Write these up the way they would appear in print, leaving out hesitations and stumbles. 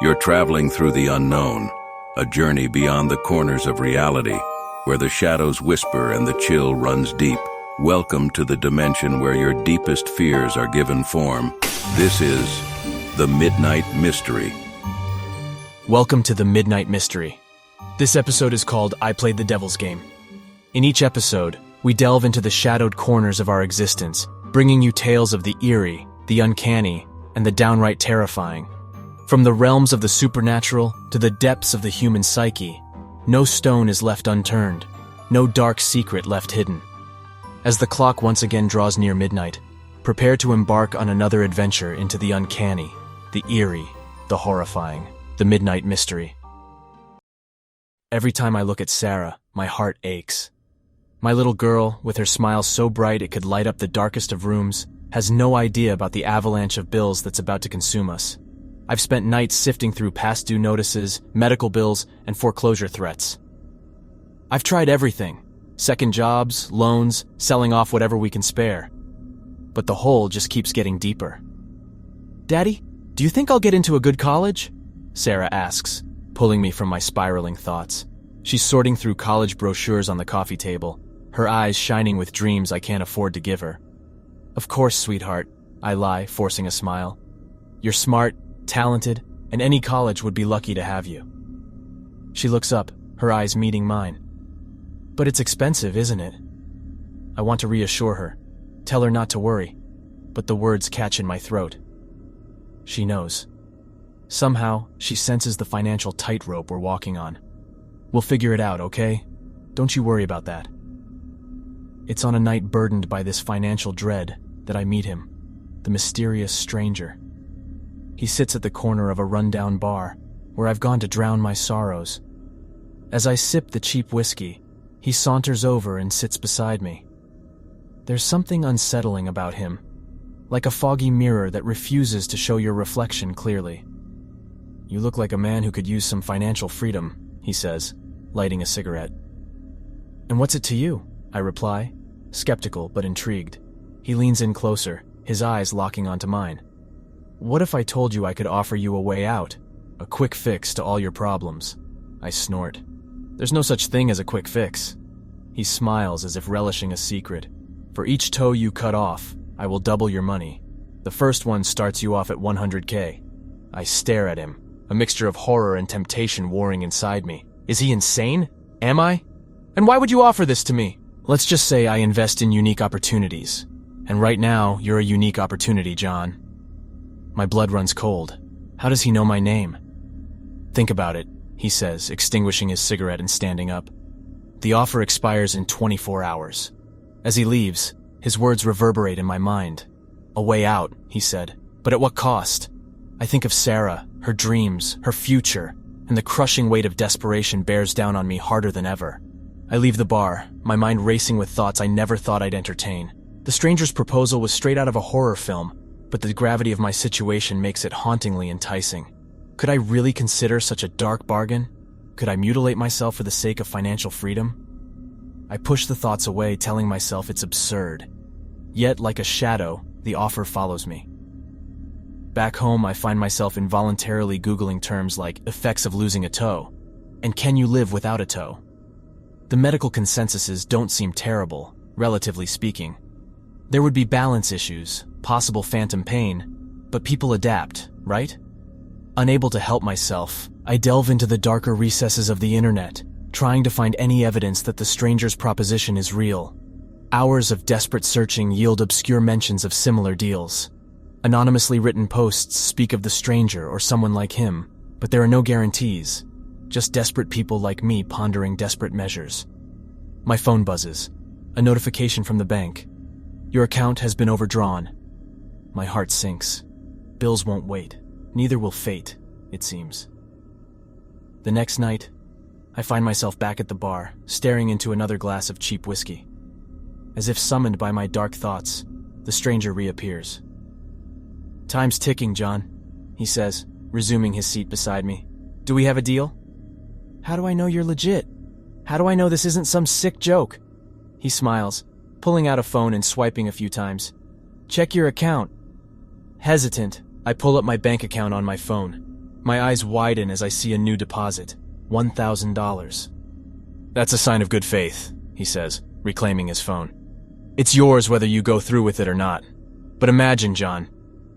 You're traveling through the unknown, a journey beyond the corners of reality, where the shadows whisper and the chill runs deep. Welcome to the dimension where your deepest fears are given form. This is The Midnight Mystery. Welcome to The Midnight Mystery. This episode is called I Played the Devil's Game. In each episode, we delve into the shadowed corners of our existence, bringing you tales of the eerie, the uncanny, and the downright terrifying. From the realms of the supernatural to the depths of the human psyche, no stone is left unturned, no dark secret left hidden. As the clock once again draws near midnight, prepare to embark on another adventure into the uncanny, the eerie, the horrifying, the midnight mystery. Every time I look at Sarah, my heart aches. My little girl, with her smile so bright it could light up the darkest of rooms, has no idea about the avalanche of bills that's about to consume us. I've spent nights sifting through past due notices, medical bills, and foreclosure threats. I've tried everything: second jobs, loans, selling off whatever we can spare. But the hole just keeps getting deeper. "Daddy, do you think I'll get into a good college?" Sarah asks, pulling me from my spiraling thoughts. She's sorting through college brochures on the coffee table, her eyes shining with dreams I can't afford to give her. "Of course, sweetheart," I lie, forcing a smile. "You're smart, talented, and any college would be lucky to have you." She looks up, her eyes meeting mine. "But it's expensive, isn't it?" I want to reassure her, tell her not to worry, but the words catch in my throat. She knows. Somehow, she senses the financial tightrope we're walking on. "We'll figure it out, okay? Don't you worry about that." It's on a night burdened by this financial dread that I meet him, the mysterious stranger. He sits at the corner of a rundown bar, where I've gone to drown my sorrows. As I sip the cheap whiskey, he saunters over and sits beside me. There's something unsettling about him, like a foggy mirror that refuses to show your reflection clearly. "You look like a man who could use some financial freedom," he says, lighting a cigarette. "And what's it to you?" I reply, skeptical but intrigued. He leans in closer, his eyes locking onto mine. "What if I told you I could offer you a way out? A quick fix to all your problems?" I snort. "There's no such thing as a quick fix." He smiles as if relishing a secret. "For each toe you cut off, I will double your money. The first one starts you off at 100K. I stare at him, a mixture of horror and temptation warring inside me. Is he insane? Am I? And why would you offer this to me? Let's just say I invest in unique opportunities. And right now, you're a unique opportunity, John. My blood runs cold. How does he know my name? "Think about it," he says, extinguishing his cigarette and standing up. "The offer expires in 24 hours. As he leaves, his words reverberate in my mind. "A way out," he said. "But at what cost?" I think of Sarah, her dreams, her future, and the crushing weight of desperation bears down on me harder than ever. I leave the bar, my mind racing with thoughts I never thought I'd entertain. The stranger's proposal was straight out of a horror film, but the gravity of my situation makes it hauntingly enticing. Could I really consider such a dark bargain? Could I mutilate myself for the sake of financial freedom? I push the thoughts away, telling myself it's absurd. Yet, like a shadow, the offer follows me. Back home, I find myself involuntarily Googling terms like effects of losing a toe and can you live without a toe? The medical consensuses don't seem terrible, relatively speaking. There would be balance issues, possible phantom pain, but people adapt, right? Unable to help myself, I delve into the darker recesses of the internet, trying to find any evidence that the stranger's proposition is real. Hours of desperate searching yield obscure mentions of similar deals. Anonymously written posts speak of the stranger or someone like him, but there are no guarantees, just desperate people like me pondering desperate measures. My phone buzzes, a notification from the bank. "Your account has been overdrawn." My heart sinks. Bills won't wait. Neither will fate, it seems. The next night, I find myself back at the bar, staring into another glass of cheap whiskey. As if summoned by my dark thoughts, the stranger reappears. "Time's ticking, John," he says, resuming his seat beside me. "Do we have a deal?" "How do I know you're legit? How do I know this isn't some sick joke?" He smiles, pulling out a phone and swiping a few times. "Check your account." Hesitant, I pull up my bank account on my phone. My eyes widen as I see a new deposit, $1,000. "That's a sign of good faith," he says, reclaiming his phone. "It's yours whether you go through with it or not. But imagine, John,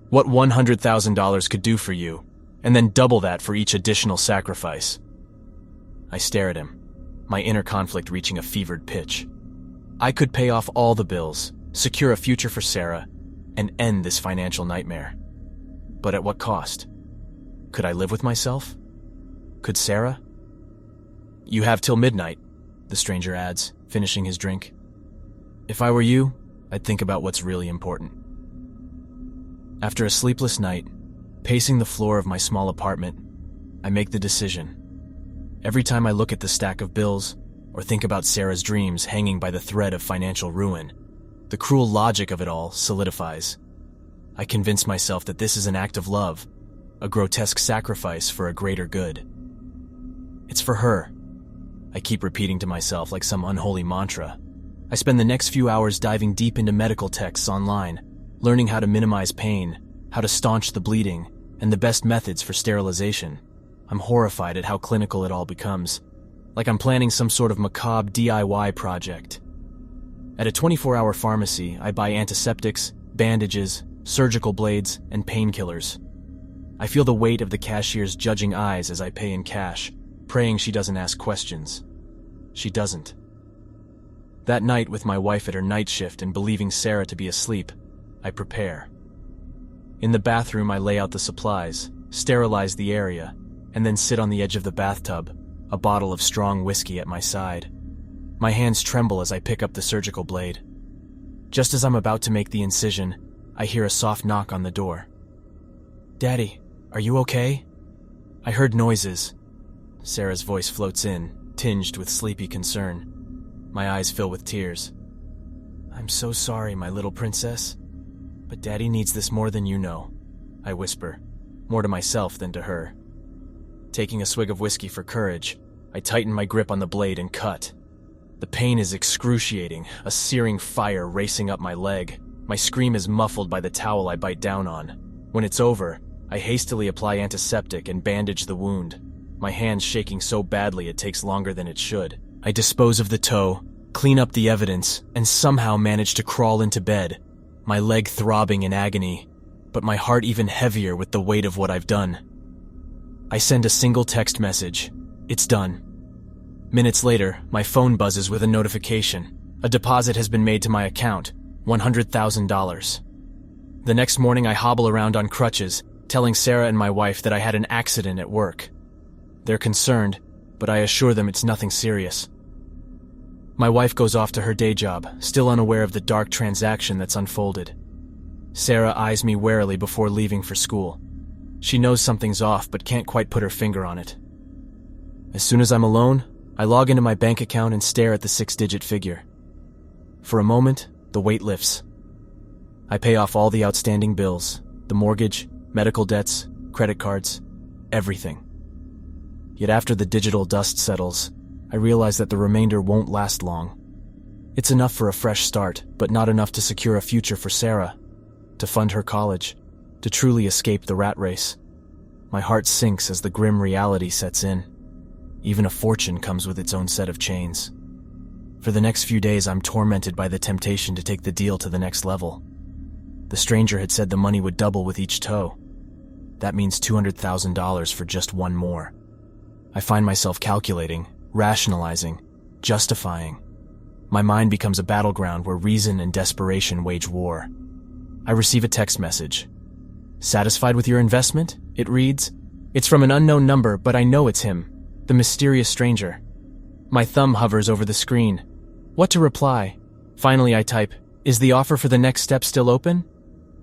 what $100,000 could do for you, and then double that for each additional sacrifice." I stare at him, my inner conflict reaching a fevered pitch. I could pay off all the bills, secure a future for Sarah, and end this financial nightmare. But at what cost? Could I live with myself? Could Sarah? "You have till midnight," the stranger adds, finishing his drink. "If I were you, I'd think about what's really important." After a sleepless night, pacing the floor of my small apartment, I make the decision. Every time I look at the stack of bills, or think about Sarah's dreams hanging by the thread of financial ruin, the cruel logic of it all solidifies. I convince myself that this is an act of love, a grotesque sacrifice for a greater good. It's for her, I keep repeating to myself like some unholy mantra. I spend the next few hours diving deep into medical texts online, learning how to minimize pain, how to staunch the bleeding, and the best methods for sterilization. I'm horrified at how clinical it all becomes, like I'm planning some sort of macabre DIY project. At a 24-hour pharmacy, I buy antiseptics, bandages, surgical blades, and painkillers. I feel the weight of the cashier's judging eyes as I pay in cash, praying she doesn't ask questions. She doesn't. That night, with my wife at her night shift and believing Sarah to be asleep, I prepare. In the bathroom, I lay out the supplies, sterilize the area, and then sit on the edge of the bathtub, a bottle of strong whiskey at my side. My hands tremble as I pick up the surgical blade. Just as I'm about to make the incision, I hear a soft knock on the door. "Daddy, are you okay?" I heard noises. Sarah's voice floats in, tinged with sleepy concern. My eyes fill with tears. "I'm so sorry, my little princess. But Daddy needs this more than you know," I whisper, more to myself than to her. Taking a swig of whiskey for courage, I tighten my grip on the blade and cut. The pain is excruciating, a searing fire racing up my leg. My scream is muffled by the towel I bite down on. When it's over, I hastily apply antiseptic and bandage the wound, my hands shaking so badly it takes longer than it should. I dispose of the toe, clean up the evidence, and somehow manage to crawl into bed, my leg throbbing in agony, but my heart even heavier with the weight of what I've done. I send a single text message. It's done. Minutes later, my phone buzzes with a notification. A deposit has been made to my account, $100,000. The next morning, I hobble around on crutches, telling Sarah and my wife that I had an accident at work. They're concerned, but I assure them it's nothing serious. My wife goes off to her day job, still unaware of the dark transaction that's unfolded. Sarah eyes me warily before leaving for school. She knows something's off, but can't quite put her finger on it. As soon as I'm alone, I log into my bank account and stare at the 6-digit figure. For a moment, the weight lifts. I pay off all the outstanding bills, the mortgage, medical debts, credit cards, everything. Yet after the digital dust settles, I realize that the remainder won't last long. It's enough for a fresh start, but not enough to secure a future for Sarah, to fund her college, to truly escape the rat race. My heart sinks as the grim reality sets in. Even a fortune comes with its own set of chains. For the next few days, I'm tormented by the temptation to take the deal to the next level. The stranger had said the money would double with each toe. That means $200,000 for just one more. I find myself calculating, rationalizing, justifying. My mind becomes a battleground where reason and desperation wage war. I receive a text message. "Satisfied with your investment?" It reads. It's from an unknown number, but I know it's him, the mysterious stranger. My thumb hovers over the screen. What to reply? Finally, I type, "Is the offer for the next step still open?"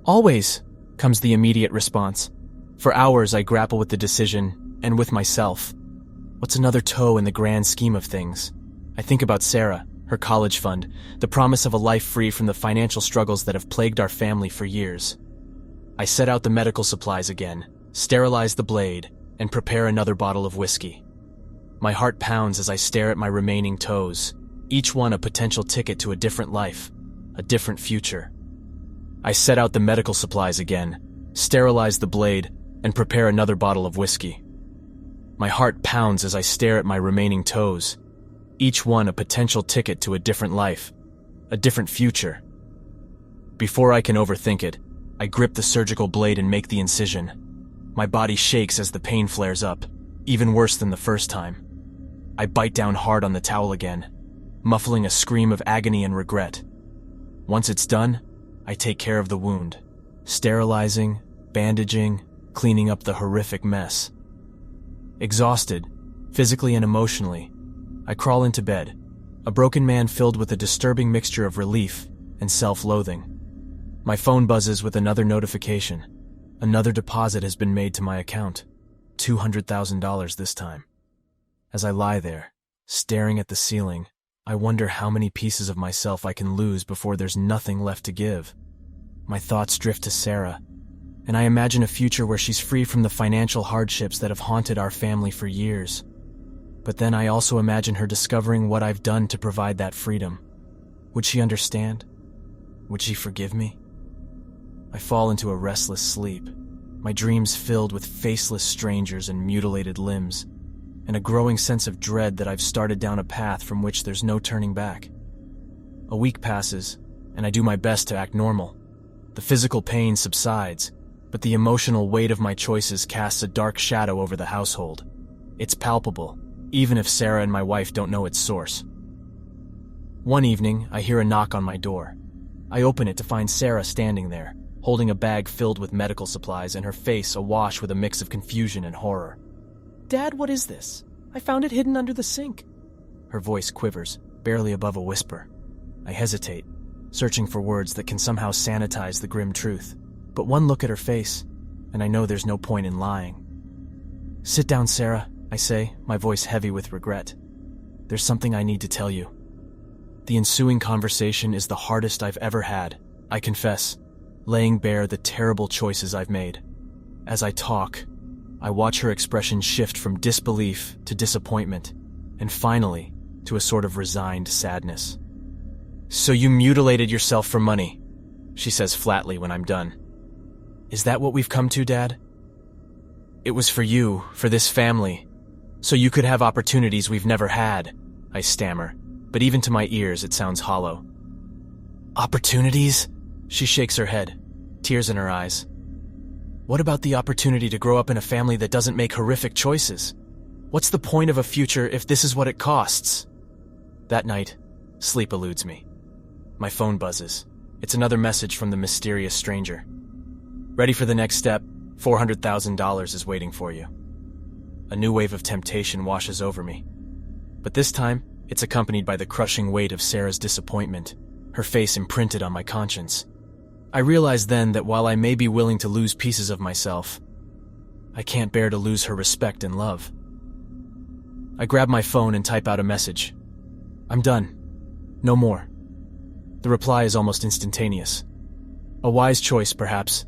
"Always," comes the immediate response. For hours, I grapple with the decision, and with myself. What's another toe in the grand scheme of things? I think about Sarah, her college fund, the promise of a life free from the financial struggles that have plagued our family for years. I set out the medical supplies again, sterilize the blade, and prepare another bottle of whiskey. My heart pounds as I stare at my remaining toes, each one a potential ticket to a different life, a different future. I set out the medical supplies again, sterilize the blade, and prepare another bottle of whiskey. My heart pounds as I stare at my remaining toes, each one a potential ticket to a different life, a different future. Before I can overthink it, I grip the surgical blade and make the incision. My body shakes as the pain flares up, even worse than the first time. I bite down hard on the towel again, muffling a scream of agony and regret. Once it's done, I take care of the wound, sterilizing, bandaging, cleaning up the horrific mess. Exhausted, physically and emotionally, I crawl into bed, a broken man filled with a disturbing mixture of relief and self-loathing. My phone buzzes with another notification. Another deposit has been made to my account, $200,000 this time. As I lie there, staring at the ceiling, I wonder how many pieces of myself I can lose before there's nothing left to give. My thoughts drift to Sarah, and I imagine a future where she's free from the financial hardships that have haunted our family for years. But then I also imagine her discovering what I've done to provide that freedom. Would she understand? Would she forgive me? I fall into a restless sleep, my dreams filled with faceless strangers and mutilated limbs, and a growing sense of dread that I've started down a path from which there's no turning back. A week passes, and I do my best to act normal. The physical pain subsides, but the emotional weight of my choices casts a dark shadow over the household. It's palpable, even if Sarah and my wife don't know its source. One evening, I hear a knock on my door. I open it to find Sarah standing there, holding a bag filled with medical supplies and her face awash with a mix of confusion and horror. "Dad, what is this? I found it hidden under the sink." Her voice quivers, barely above a whisper. I hesitate, searching for words that can somehow sanitize the grim truth. But one look at her face, and I know there's no point in lying. "Sit down, Sarah," I say, my voice heavy with regret. "There's something I need to tell you." The ensuing conversation is the hardest I've ever had, I confess, laying bare the terrible choices I've made. As I talk, I watch her expression shift from disbelief to disappointment, and finally, to a sort of resigned sadness. "So you mutilated yourself for money," she says flatly when I'm done. "Is that what we've come to, Dad?" "It was for you, for this family, so you could have opportunities we've never had," I stammer, but even to my ears it sounds hollow. "Opportunities?" She shakes her head, tears in her eyes. "What about the opportunity to grow up in a family that doesn't make horrific choices? What's the point of a future if this is what it costs?" That night, sleep eludes me. My phone buzzes. It's another message from the mysterious stranger. "Ready for the next step? $400,000 is waiting for you." A new wave of temptation washes over me. But this time, it's accompanied by the crushing weight of Sarah's disappointment, her face imprinted on my conscience. I realize then that while I may be willing to lose pieces of myself, I can't bear to lose her respect and love. I grab my phone and type out a message. "I'm done. No more." The reply is almost instantaneous. A wise choice, perhaps,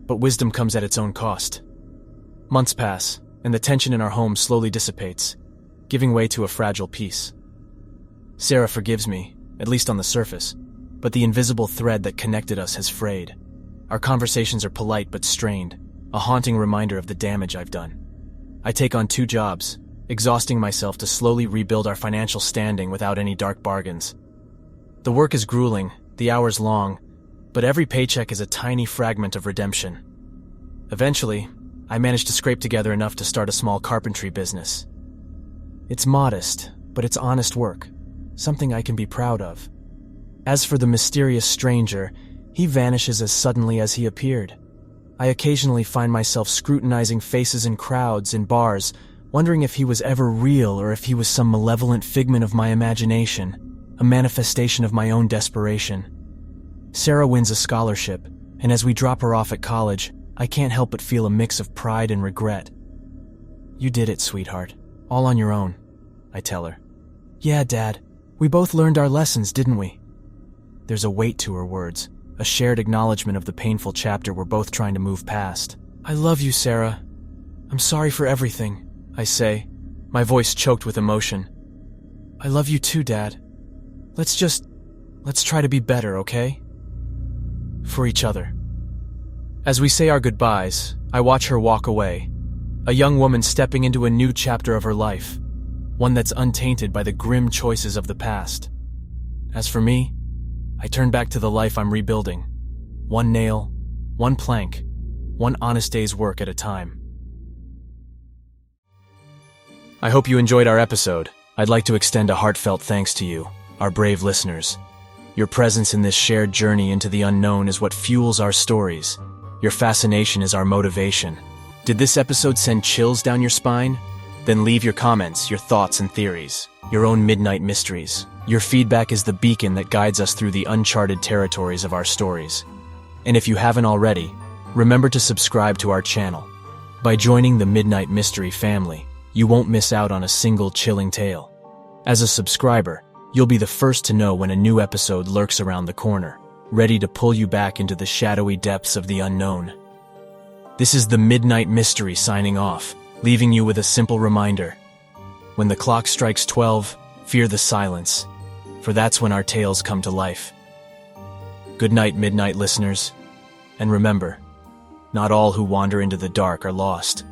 but wisdom comes at its own cost. Months pass, and the tension in our home slowly dissipates, giving way to a fragile peace. Sarah forgives me, at least on the surface, but the invisible thread that connected us has frayed. Our conversations are polite but strained, a haunting reminder of the damage I've done. I take on 2 jobs, exhausting myself to slowly rebuild our financial standing without any dark bargains. The work is grueling, the hours long, but every paycheck is a tiny fragment of redemption. Eventually, I manage to scrape together enough to start a small carpentry business. It's modest, but it's honest work, something I can be proud of. As for the mysterious stranger, he vanishes as suddenly as he appeared. I occasionally find myself scrutinizing faces in crowds, in bars, wondering if he was ever real or if he was some malevolent figment of my imagination, a manifestation of my own desperation. Sarah wins a scholarship, and as we drop her off at college, I can't help but feel a mix of pride and regret. "You did it, sweetheart. All on your own," I tell her. "Yeah, Dad. We both learned our lessons, didn't we?" There's a weight to her words, a shared acknowledgement of the painful chapter we're both trying to move past. "I love you, Sarah. I'm sorry for everything," I say, my voice choked with emotion. "I love you too, Dad. Let's try to be better, okay? For each other." As we say our goodbyes, I watch her walk away, A young woman stepping into a new chapter of her life, one that's untainted by the grim choices of the past. As for me, I turn back to the life I'm rebuilding. One nail, one plank, one honest day's work at a time. I hope you enjoyed our episode. I'd like to extend a heartfelt thanks to you, our brave listeners. Your presence in this shared journey into the unknown is what fuels our stories. Your fascination is our motivation. Did this episode send chills down your spine? Then leave your comments, your thoughts and theories, your own midnight mysteries. Your feedback is the beacon that guides us through the uncharted territories of our stories. And if you haven't already, remember to subscribe to our channel. By joining the Midnight Mystery family, you won't miss out on a single chilling tale. As a subscriber, you'll be the first to know when a new episode lurks around the corner, ready to pull you back into the shadowy depths of the unknown. This is the Midnight Mystery signing off, leaving you with a simple reminder. When the clock strikes 12, fear the silence, for that's when our tales come to life. Good night, Midnight listeners. And remember, not all who wander into the dark are lost.